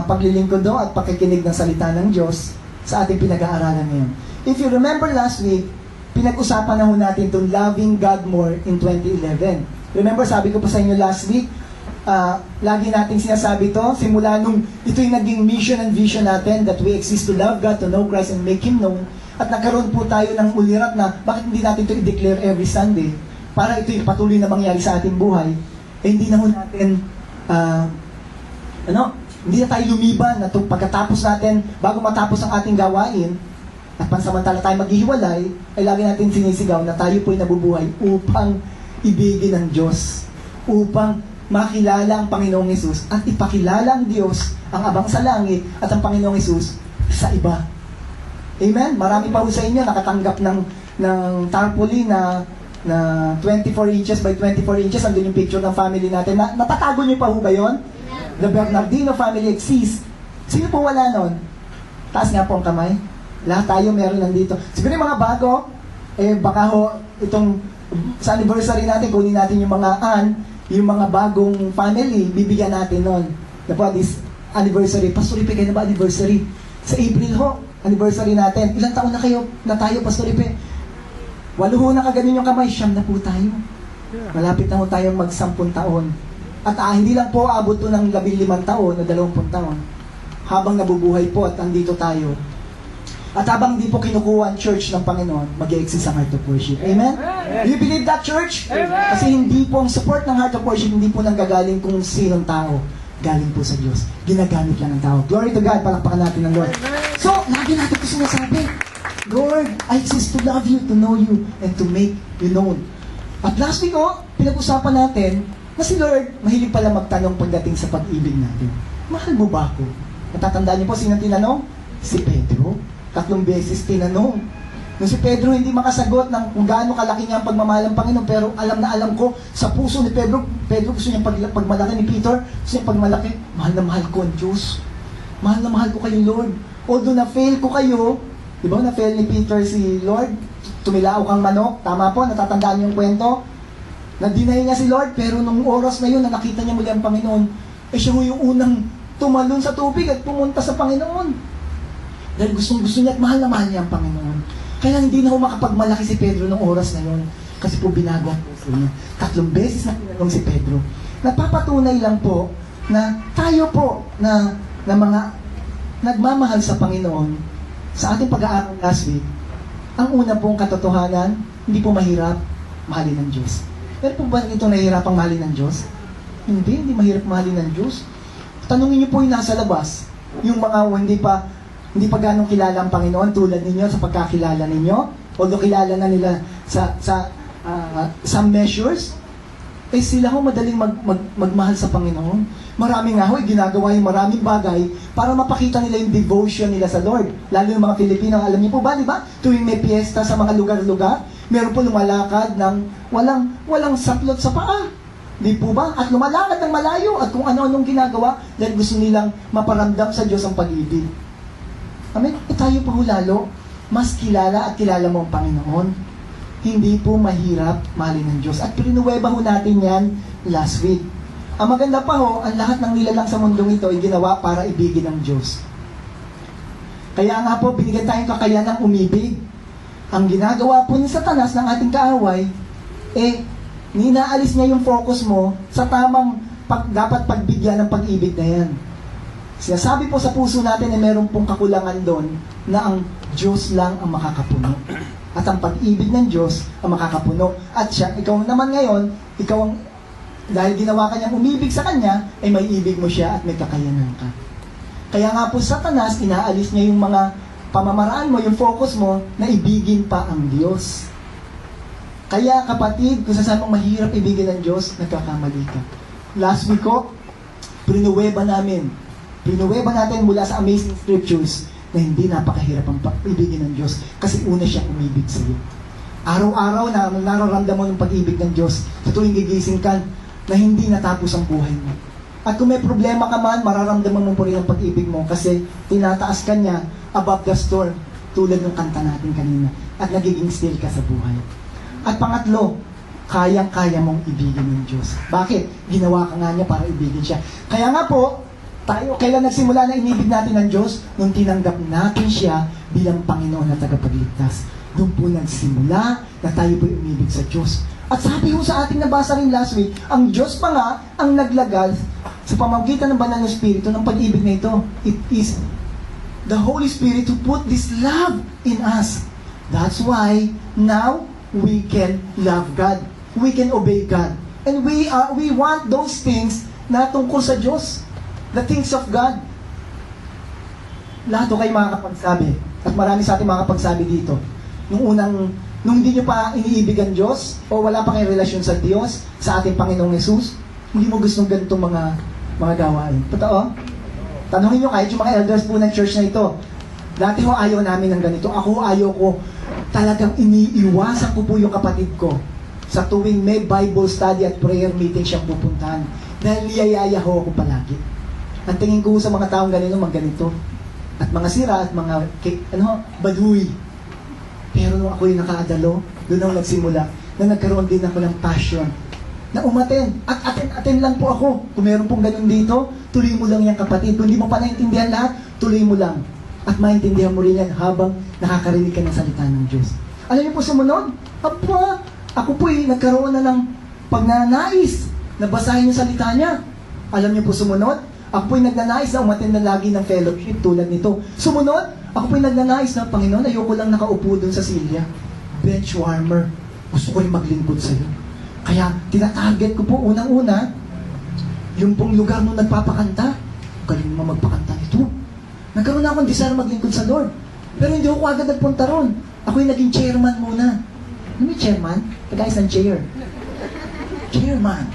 paglilingkod do at pakikinig ng salita ng Diyos sa ating pinag-aaralan ngayon. If you remember last week, pinag-usapan na ho natin itong loving God more in 2011. Remember, sabi ko pa sa inyo last week, lagi nating sinasabi to, simula nung ito yung naging mission and vision natin, that we exist to love God, to know Christ, and make Him known. At nagkaroon po tayo ng ulirat na, bakit hindi natin ito i-declare every Sunday, para ito yung patuloy na mangyari sa ating buhay, hindi na ho natin, hindi na tayo lumiban, na pagkatapos natin, bago matapos ang ating gawain, at pansamantala tayo maghihiwalay, ay lagi natin sinisigaw na tayo po'y nabubuhay upang ibigin ng Diyos, upang makilala ang Panginoong Hesus at ipakilala ang Diyos, ang abang sa langit at ang Panginoong Hesus sa iba. Amen? Marami pa ho sa inyo nakatanggap ng tarpaulin na 24 inches by 24 inches. Andun yung picture ng family natin. Natatago niyo pa ho ba yun? The Bernardino family exists. Sino po wala nun? Taas nga po ang kamay. Lahat tayo meron nandito. Siguro yung mga bago, baka ho, itong sa anniversary natin, kunin natin yung mga yung mga bagong family, bibigyan natin nun. Napo, this anniversary. Pastor Ipe, kayo na ba anniversary? Sa April ho, anniversary natin. Ilang taon na tayo, Pastor Ipe? 8 ho na kaganin yung kamay, 9 na po tayo. Malapit na ho tayong mag-10 taon. At hindi lang po abot to ng 15 taon o 20 taon. Habang nabubuhay po at andito tayo. At habang hindi po kinukuha ang church ng Panginoon, mag-i-exist ang Heart of Worship. Amen? Do you believe that, church? Amen. Kasi hindi po ang support ng Heart of Worship, hindi po nanggagaling kung sinong tao. Galing po sa Diyos. Ginagamit lang ng tao. Glory to God. Palakpakan natin ng Lord. So, lagi natin ito sinasabi. Lord, I exist to love you, to know you, and to make you known. At last week, pinag-usapan natin na si Lord, mahilig pala magtanong pagdating sa pag-ibig natin. Mahal mo ba ako? Natatandaan niyo po, sinong tinanong? Si Pedro. 3 beses tinanong. Nung si Pedro hindi makasagot ng kung gaano kalaki nga ang pagmamahal ng Panginoon, pero alam na alam ko, sa puso ni Pedro gusto niya pagmalaki ni Peter, gusto niya pagmalaki, mahal na mahal ko ang Diyos. Mahal na mahal ko kayo, Lord. Although na-fail ko kayo, di ba na-fail ni Peter si Lord? Tumilao kang manok, tama po, natatandaan niyo yung kwento? Na-deny niya si Lord, pero nung oras na yun, na nakita niya muli ang Panginoon, siya yung unang tumalon sa tubig at pumunta sa Panginoon. Dahil gusto niya at mahal na mahal niya ang Panginoon. Kaya hindi na makapagmalaki si Pedro ng oras na yun. Kasi po binago ang puso niya. 3 beses na tinanong si Pedro. Napapatunay lang po na tayo po na mga nagmamahal sa Panginoon, sa ating pag-aaral last week, ang una pong katotohanan, hindi po mahirap mahalin ng Diyos. Pero po ba ito nahihirapang mahalin ng Diyos? Hindi mahirap mahalin ng Diyos. Tanungin niyo po yung nasa labas, yung mga hindi pa ganong kilala ang Panginoon tulad ninyo sa pagkakilala ninyo, although kilala na nila sa some measures, sila ho madaling magmahal sa Panginoon. Marami nga ho, ginagawa yung maraming bagay para mapakita nila yung devotion nila sa Lord. Lalo yung mga Filipino, alam niyo po ba, di ba? Tuwing may piyesta sa mga lugar-lugar, meron po lumalakad ng walang saplot sa paa. Di po ba? At lumalakad ng malayo at kung ano-anong ginagawa dahil gusto nilang maparamdam sa Diyos ang pag-ibig. Amen? Tayo pa ho lalo, mas kilala at kilala mo ang Panginoon. Hindi po mahirap mahalin ng Diyos. At pinuweba ho natin yan last week. Ang maganda pa ho, ang lahat ng nilalang sa mundong ito ay ginawa para ibigin ng Diyos. Kaya nga po, binigyan tayong kakayanang umibig. Ang ginagawa po ni Satanas ng ating kaaway, ninaalis niya yung focus mo sa tamang dapat pagbigyan ng pag-ibig na yan. Sinasabi po sa puso natin na meron pong kakulangan doon na ang Diyos lang ang makakapuno. At ang pag-ibig ng Diyos ang makakapuno. At ikaw naman ngayon, dahil ginawa ka niyang umibig sa Kanya, ay may ibig mo siya at may kakayanan ka. Kaya nga po Satanas, inaalis niya yung mga pamamaraan mo, yung focus mo, na ibigin pa ang Diyos. Kaya kapatid, kung saan mong mahirap ibigin ng Diyos, nagkakamali ka. Last week ko, pinuweba natin mula sa Amazing Scriptures na hindi napakahirap ang ibigin ng Diyos kasi una siyang umibig sa iyo. Araw-araw na nararamdaman mo ng pag-ibig ng Diyos sa tuwing gigising ka na hindi natapos ang buhay mo. At kung may problema ka man, mararamdaman mo po rin ang pag-ibig mo kasi tinataas ka niya above the storm tulad ng kanta natin kanina at nagiging still ka sa buhay. At pangatlo, kayang-kaya mong ibigin ng Diyos. Bakit? Ginawa ka nga niya para ibigin siya. Kaya nga po, Tayo, kailan nagsimula na inibig natin ng Diyos? Nung tinanggap natin siya bilang Panginoon na tagapagligtas. Doon po nagsimula na tayo po umibig sa Diyos. At sabi ho sa ating nabasa rin last week, ang Diyos pa nga ang naglagay sa pamamagitan ng banal na Espiritu ng pag-ibig na ito. It is the Holy Spirit who put this love in us. That's why now we can love God. We can obey God. And we want those things na tungkol sa Diyos. The things of God. Lahat o kayo makakapagsabi. At marami sa ating makakapagsabi dito. Nung hindi nyo pa iniibig ang Diyos, o wala pa kayong relasyon sa Diyos, sa ating Panginoong Yesus, hindi mo gustong ganitong mga gawain. Totoo? Tanungin nyo kahit yung mga elders po ng church na ito. Dati ho ayaw namin ng ganito. Ako ayaw ko. Talagang iniiwasan ko po yung kapatid ko. Sa tuwing may Bible study at prayer meeting siyang pupuntahan. Dahil niyayaya ho ako palagi. Ang tingin ko sa mga taong ganito, ganito. At mga sira at mga baduy. Pero nung ako'y nakaadalo, doon ako nagsimula, na nagkaroon din ako ng passion, na umaten. At aten lang po ako. Kung meron pong ganun dito, tuloy mo lang yan kapatid. Kung hindi mo pa naintindihan lahat, tuloy mo lang. At maintindihan mo rin yan habang nakakarinig ka ng salita ng Diyos. Alam niyo po sumunod? Ako po nagkaroon na ng pagnanais na basahin yung salita niya. Alam niyo po sumunod? Ako po'y nagnanais na umaten na lagi ng fellowship tulad nito. Sumunod, ako po'y nagnanais na, Panginoon, ayoko lang nakaupo doon sa silya. Bench warmer. Gusto ko rin maglingkod sa'yo. Kaya, tinatarget ko po unang-una, yung pong lugar nung nagpapakanta. Galing mo magpakanta nito. Nagkaroon na akong desire maglingkod sa Lord. Pero hindi ako agad nagpunta ron. Ako'y naging chairman muna. Ano may chairman? Pagkais ng chair. Chairman.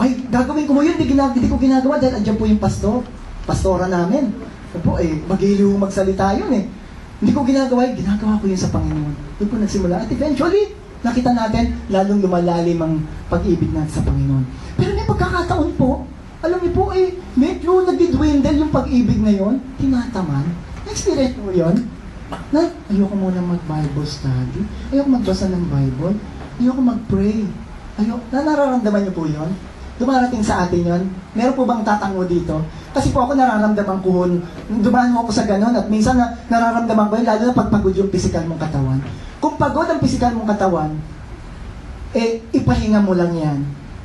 Ay, gagawin ko mo yun, hindi ko ginagawa dahil andyan po yung pastora namin. Po, magiliw magsalita yun Hindi ko ginagawa ko yun sa Panginoon. Doon po nagsimula. At eventually, nakita natin, lalong lumalalim ang pag-ibig natin sa Panginoon. Pero may pagkakataon po, alam niyo po, medyo nagdidwindle yung pag-ibig na yun, tinataman. Na-experience mo yun? Na, ayoko muna mag-Bible study, ayoko magbasa ng Bible, ayoko mag-pray, nararamdaman niyo po yun? Dumarating sa atin yon. Meron po bang tatango dito? Kasi po ako nararamdaman ko, dumaan mo ako sa ganon at minsan nararamdaman ko yun, lalo na pagpagod yung physical mong katawan. Kung pagod ang physical mong katawan, ipahinga mo lang yan.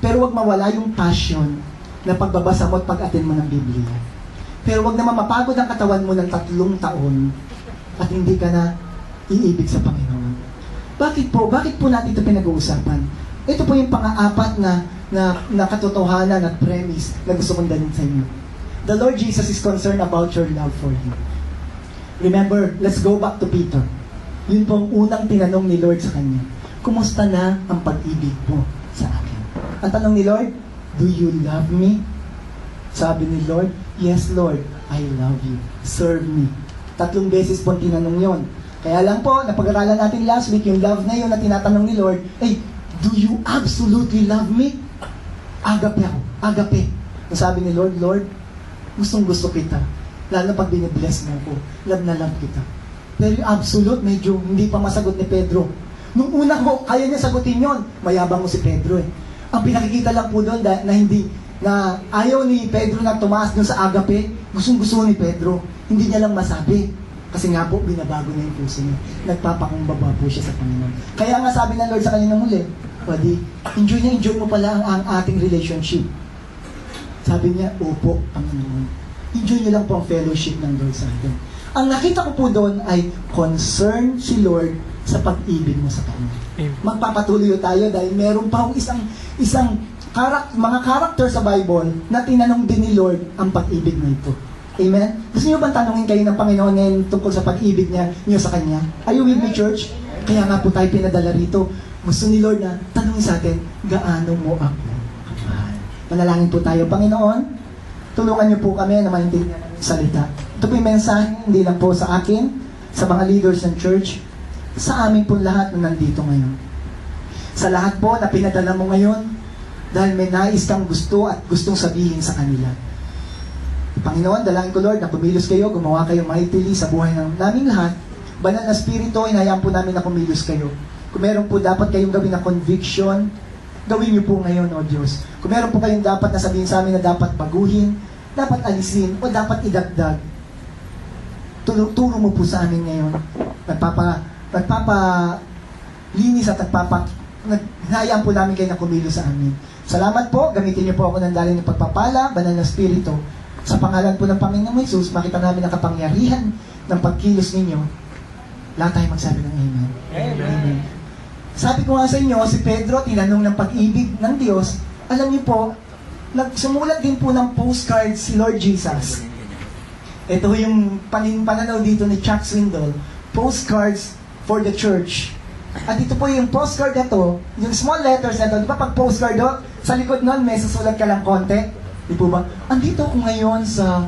Pero wag mawala yung passion na pagbabasa mo at pag-attend mo ng Biblia. Pero wag naman mapagod ang katawan mo ng 3 taon at hindi ka na iibig sa Panginoon. Bakit po? Bakit po natin ito pinag-uusapan? Ito po yung pang-apat na katotohanan at premise na gusto kong dalhin sa inyo. The Lord Jesus is concerned about your love for Him. Remember, let's go back to Peter. Yun po ang unang tinanong ni Lord sa kanya. Kumusta na ang pag-ibig mo sa akin? Ang tanong ni Lord, do you love me? Sabi ni Lord, yes Lord, I love you. Serve me. 3 beses po tinanong yon. Kaya lang po, napag-aralan natin last week, yung love na yun na tinatanong ni Lord, do you absolutely love me? Agape ako. Agape. Sabi ni Lord, Lord, gustong-gusto kita. Lalo pag binibless mo ako. Love na love kita. Pero yung absolute, medyo hindi pa masagot ni Pedro. Nung una ko, kaya niya sagutin yon. Mayabang mo si Pedro Ang pinakikita lang po doon na ayaw ni Pedro na tumaas doon sa agape, gustong-gusto ni Pedro. Hindi niya lang masabi. Kasi nga po, binabago niya yung puso niya. Nagpapakumbaba po siya sa Panginoon. Kaya nga sabi ng Lord sa kanya ng muli, Pwede, enjoy mo pala ang ating relationship. Sabi niya, opo, Panginoon. Enjoy niyo lang po ang fellowship ng Lord sa atin. Ang nakita ko po doon ay concern si Lord sa pag-ibig mo sa Kanya. Magpapatuloy tayo dahil meron pa isang mga character sa Bible na tinanong din ni Lord ang pag-ibig na ito. Amen? Gusto niyo bang tanungin kayo ng Panginoon ngayon tungkol sa pag-ibig niyo sa Kanya? Are you with me, church? Kaya nga po tayo pinadala rito. Gusto ni Lord na tanungin sa atin, gaano mo ako kamahal? Manalangin po tayo. Panginoon, tulungan niyo po kami na maintindihan ang salita. Ito po yung mensahe, hindi lang po sa akin, sa mga leaders ng church, sa amin po lahat na nandito ngayon. Sa lahat po na pinadala mo ngayon, dahil may nais kang gusto at gustong sabihin sa kanila. Panginoon, dalangin ko Lord na kumilos kayo, gumawa kayo mightily sa buhay ng naming lahat. Banal na Espiritu, inayaan po namin na kumilos kayo. Kung meron po dapat kayong gawin na conviction, gawin niyo po ngayon, O Diyos. Kung meron po kayong dapat na sabihin sa amin na dapat baguhin, dapat alisin o dapat idagdag? Turo mo po sa amin ngayon. Linis at naghayaan po namin kayo na kumilo sa amin. Salamat po, gamitin niyo po ako ng daling ng pagpapala, banal na spirito. Sa pangalan po ng Panginoong Jesus, makita namin ang kapangyarihan ng pagkilos ninyo. Lahat tayo magsabi ng Amen. Amen. Sabi ko nga sa inyo, si Pedro, tinanong ng pag-ibig ng Diyos, alam niyo po, sumulat din po ng postcard si Lord Jesus. Ito yung pananaw dito ni Chuck Swindoll, Postcards for the Church. At ito po yung postcard na to, yung small letters na to, di ba pag postcard do, sa likod nun may susulat ka lang konti, di po ba? Andito ako ngayon sa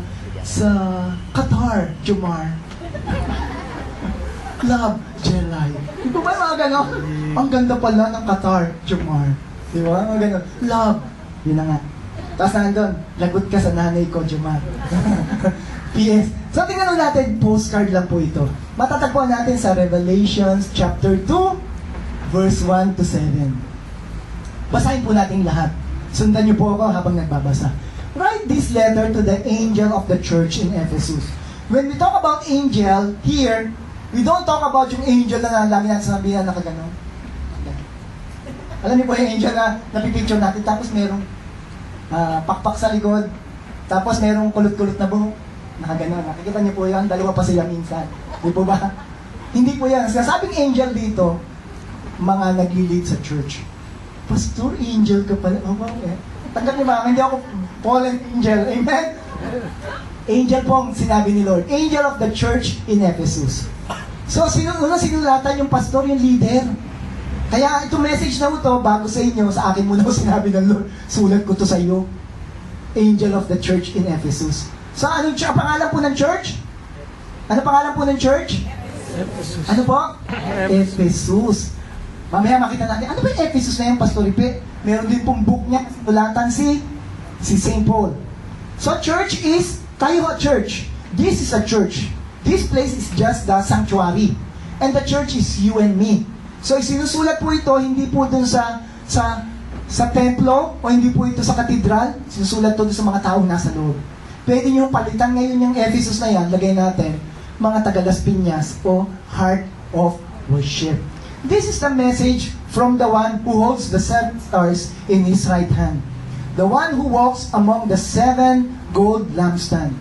Qatar, Jomar. Club, Jelay. Di po ba yung mga gano'n? Ang ganda pala ng Qatar, Jomar. Di ba? Mga gano'n. Love. Yun na nga. Tapos nandun, lagot ka sa nanay ko, Jomar. P.S. So, tingnan natin, postcard lang po ito. Matatagpuan natin sa Revelations chapter 2, verse 1 to 7. Basahin po natin lahat. Sundan niyo po ako habang nagbabasa. Write this letter to the angel of the church in Ephesus. When we talk about angel, here, we don't talk about yung angel na lagi natin sabihan na kagano'n. Alam niyo po yung angel na napipicture natin, tapos merong pakpak sa likod, tapos merong kulot-kulot na buhok. Nakaganon. Nakikita niyo po yan, dalawa pa sila minsan. Di po ba? Hindi po yan. Sinasabing angel dito, mga nag-lead sa church. Pastor, angel ka pala. Oh, wow, eh. Tanggap niyo ba? Hindi ako fallen angel. Amen? Angel po ang sinabi ni Lord. Angel of the church in Ephesus. So, sinulatan yung pastor, yung leader. Kaya itong message na ito, bago sa inyo, sa akin muna ko sinabi ng Lord, sulat ko to sa iyo. Angel of the church in Ephesus. So, anong pangalan po ng church? Ano pangalan po ng church? Ephesus. Ano po? Ephesus. Mamaya makita natin, ano ba yung Ephesus na yung Pastor Ipe? Meron din pong book niya, sinulatan si St. Paul. So, church is, tayo a church. This is a church. This place is just the sanctuary. And the church is you and me. So, sinusulat po ito, hindi po dun sa templo, o hindi po ito sa katedral. Sinusulat to dun sa mga taong nasa loob. Pwede nyo palitan ngayon yung Ephesus na yan, lagay natin, mga taga-Las Piñas o Heart of Worship. This is the message from the one who holds the 7 stars in his right hand. The one who walks among the 7 gold lampstands.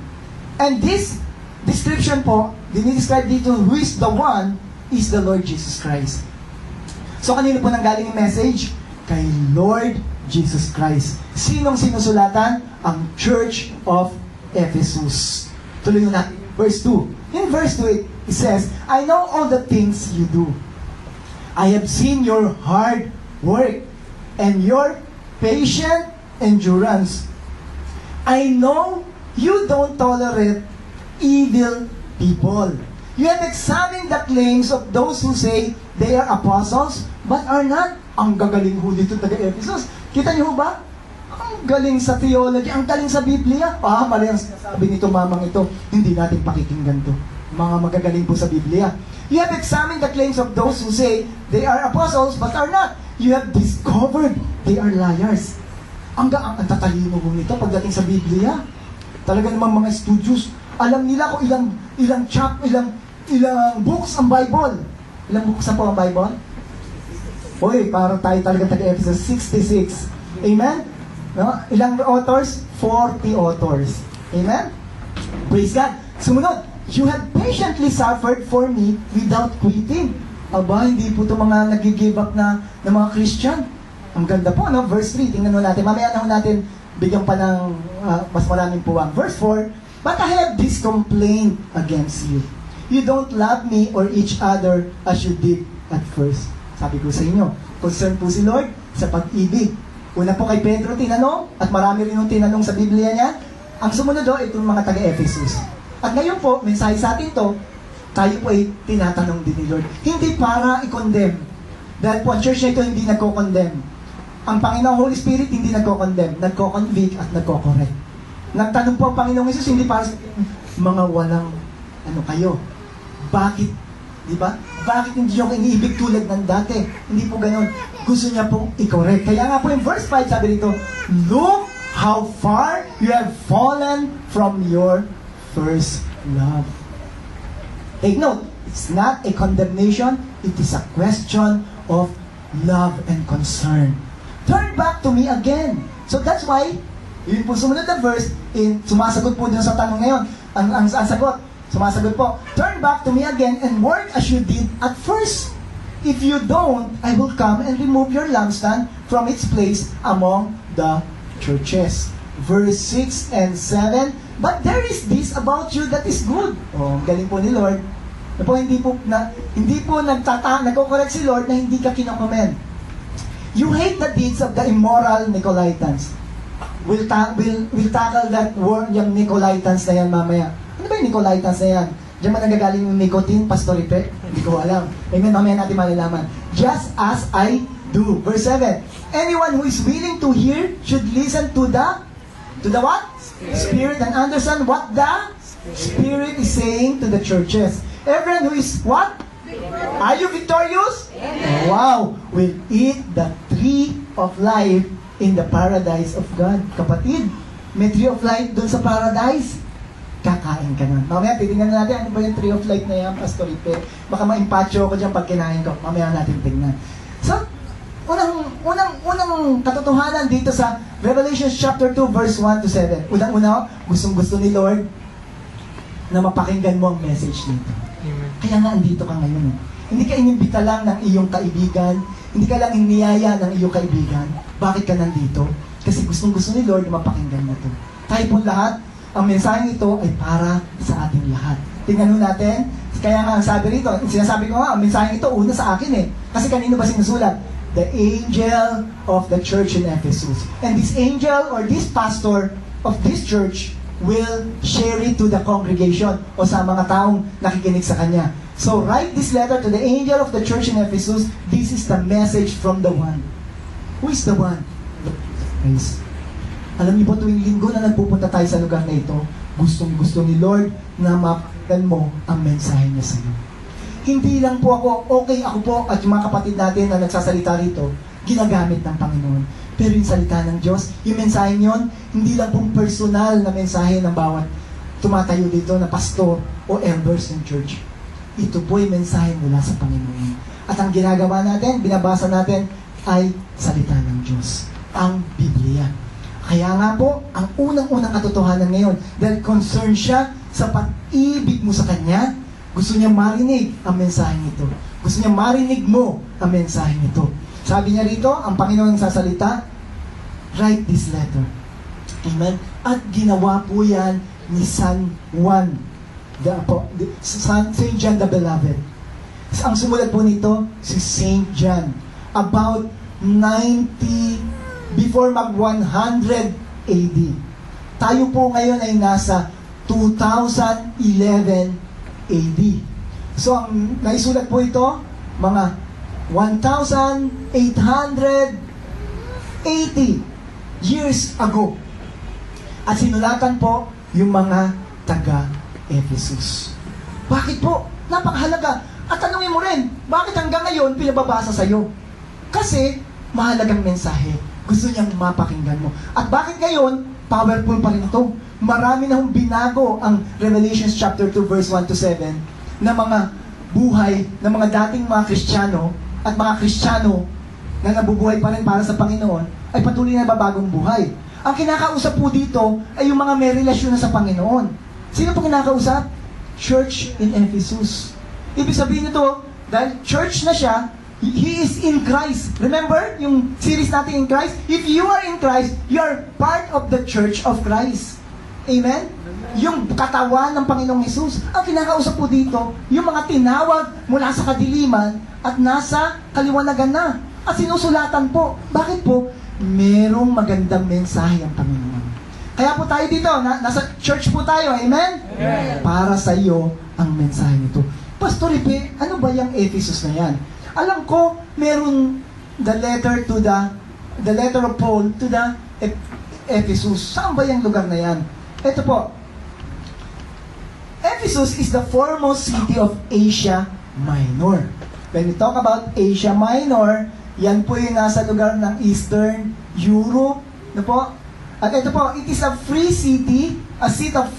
And this description po, dinidescribe dito, who is the one, is the Lord Jesus Christ. So kanino po nanggaling yung message? Kay Lord Jesus Christ. Sinong sinusulatan? Ang Church of Ephesus. Tuloy na verse 2. In verse 2, it says, I know all the things you do. I have seen your hard work and your patient endurance. I know you don't tolerate evil people. You have examined the claims of those who say they are apostles, but are not. Ang gagaling ho dito taga-Ephesus. Kita niyo ba? Ang galing sa theology, ang galing sa Biblia. Mali ang sinasabi nito, mamang ito. Hindi natin pakikinggan to. Mga magagaling po sa Biblia. You have examined the claims of those who say they are apostles but are not. You have discovered they are liars. Ang tatalino po nito pagdating sa Biblia. Talaga namang mga studios, alam nila kung ilang books ang Bible. Ilang books na po ang Bible? Hoy, parang tayo talaga taga-Ephesus 66. Amen? No? Ilang authors? 40 authors. Amen? Praise God. Sumunod, you have patiently suffered for me without quitting. Aba, hindi po ito mga nag-give up na mga Christian. Ang ganda po, no? Verse 3, tingnan mo natin. Mamaya na natin bigyan pa ng mas maraming puwang. Verse 4, but I have this complaint against you. You don't love me or each other as you did at first. Sabi ko sa inyo, concern po si Lord sa pag-ibig. Una po kay Pedro tinanong, at marami rin yung tinanong sa Biblia niya. Ang sumunod do, itong mga taga-Ephesus. At ngayon po, mensahe sa atin to, tayo po ay tinatanong din ni Lord. Hindi para i-condemn. Dahil po ang church na ito hindi nagko-condemn. Ang Panginoong Holy Spirit hindi nagko-condemn, nagko-convict at nagko-correct. Nagtanong po ang Panginoong Jesus, hindi para sa mga walang kayo. Bakit? Diba? Bakit hindi nyo iniibig tulad ng dati? Hindi po ganon. Gusto niya pong i-correct. Kaya nga po yung verse 5 sabi dito, look how far you have fallen from your first love. Take note, it's not a condemnation, it is a question of love and concern. Turn back to me again. So that's why, yun po sumunod na verse, sumasagot po dun sa tanong ngayon. Ang sagot, sumasagot po, turn back to me again and work as you did at first. If you don't, I will come and remove your lampstand from its place among the churches. Verse 6 and 7, but there is this about you that is good. Oh, galing po ni Lord. Hindi po nagko-correct si Lord na hindi ka kinokomment. You hate the deeds of the immoral Nicolaitans. We'll tackle that word, yung Nicolaitans na yan mamaya. Ano ba yung Nicolaitans na yan? Diyan man nagagaling yung nicotine, Pastor Ipe? Hindi ko alam. Amen, mamaya natin malalaman. Just as I do. Verse 7. Anyone who is willing to hear should listen to the what? Spirit, and understand what the Spirit is saying to the churches. Everyone who is what? Are you victorious? Oh, wow! Will eat the tree of life in the paradise of God. Kapatid, may tree of life dun sa paradise. Kakain ka na. Mamaya, titingnan natin ano ba yung tree of life na yan, Pastor Ipe. Baka ma-impacho ko dyan pag kinain ko. Mamaya natin tingnan. So, unang katotohanan dito sa Revelation chapter 2, verse 1 to 7. Unang-una, gustong-gusto ni Lord na mapakinggan mo ang message nito. Amen. Kaya nga, andito ka ngayon. Hindi ka inimbita lang ng iyong kaibigan. Hindi ka lang iniyaya ng iyong kaibigan. Bakit ka nandito? Kasi gustong-gusto ni Lord na mapakinggan mo ito. Tayo po lahat, ang mensaheng ito ay para sa ating lahat. Tingnan mo natin. Kaya nga ang sabi rito, sinasabi ko nga, ang mensaheng ito una sa akin eh. Kasi kanino ba sinusulat? The angel of the church in Ephesus. And this angel or this pastor of this church will share it to the congregation o sa mga taong nakikinig sa kanya. So write this letter to the angel of the church in Ephesus. This is the message from the one. Who is the one? Christ. Alam niyo po, tuwing linggo na nagpupunta tayo sa lugar na ito, gustong-gusto ni Lord na mapakinggan mo ang mensahe niya sa iyo. Hindi lang po ako at yung mga kapatid natin na nagsasalita rito, ginagamit ng Panginoon. Pero yung salita ng Diyos, yung mensahe niyon, hindi lang pong personal na mensahe ng bawat tumatayo dito na pastor o elders ng church. Ito po yung mensahe mula sa Panginoon. At ang ginagawa natin, binabasa natin, ay salita ng Diyos, ang Biblia. Kaya nga po, ang unang-unang katotohanan ngayon, dahil concerned siya sa pag-ibig mo sa Kanya, gusto niya marinig ang mensaheng ito. Gusto niya marinig mo ang mensaheng ito. Sabi niya rito, ang Panginoon sasalita, write this letter. Amen? At ginawa po yan ni San Juan, Saint John the Beloved. Ang sumulat po nito, si Saint John. About 90 before mag-100 AD. Tayo po ngayon ay nasa 2011 AD. So, ang naisulat po ito, mga 1,880 years ago. At sinulatan po yung mga taga-Ephesus. Bakit po? Napakahalaga. At tanungin mo rin, bakit hanggang ngayon pinababasa sa'yo? Kasi, mahalagang mensahe. Gusto niyang mapakinggan mo. At bakit ngayon, powerful pa rin ito? Marami na hong binago ang Revelation chapter 2 verse 1 to 7 na mga buhay ng mga dating mga Kristiyano at mga Kristiyano na nabubuhay pa rin para sa Panginoon ay patuloy na babagong buhay. Ang kinakausap po dito ay yung mga may relasyon na sa Panginoon. Sino po kinakausap? Church in Ephesus. Ibig sabihin nito, dahil church na siya, He is in Christ. Remember yung series natin in Christ? If you are in Christ, you are part of the church of Christ. Amen? Yung katawan ng Panginoong Hesus. Ang kinakausap po dito, yung mga tinawag mula sa kadiliman at nasa kaliwanagan na. At sinusulatan po. Bakit po? Merong magandang mensahe ang Panginoon. Kaya po tayo dito, nasa church po tayo. Amen? Amen. Para sa iyo ang mensahe nito. Pastor Ipe, ano ba yung Ephesus na yan? Alam ko, meron the letter of Paul to the Ephesus. Saan ba yung lugar na yan? Ito po. Ephesus is the foremost city of Asia Minor. When we talk about Asia Minor, yan po yung nasa lugar ng Eastern Europe, no po? At ito po, it is a free city, a seat of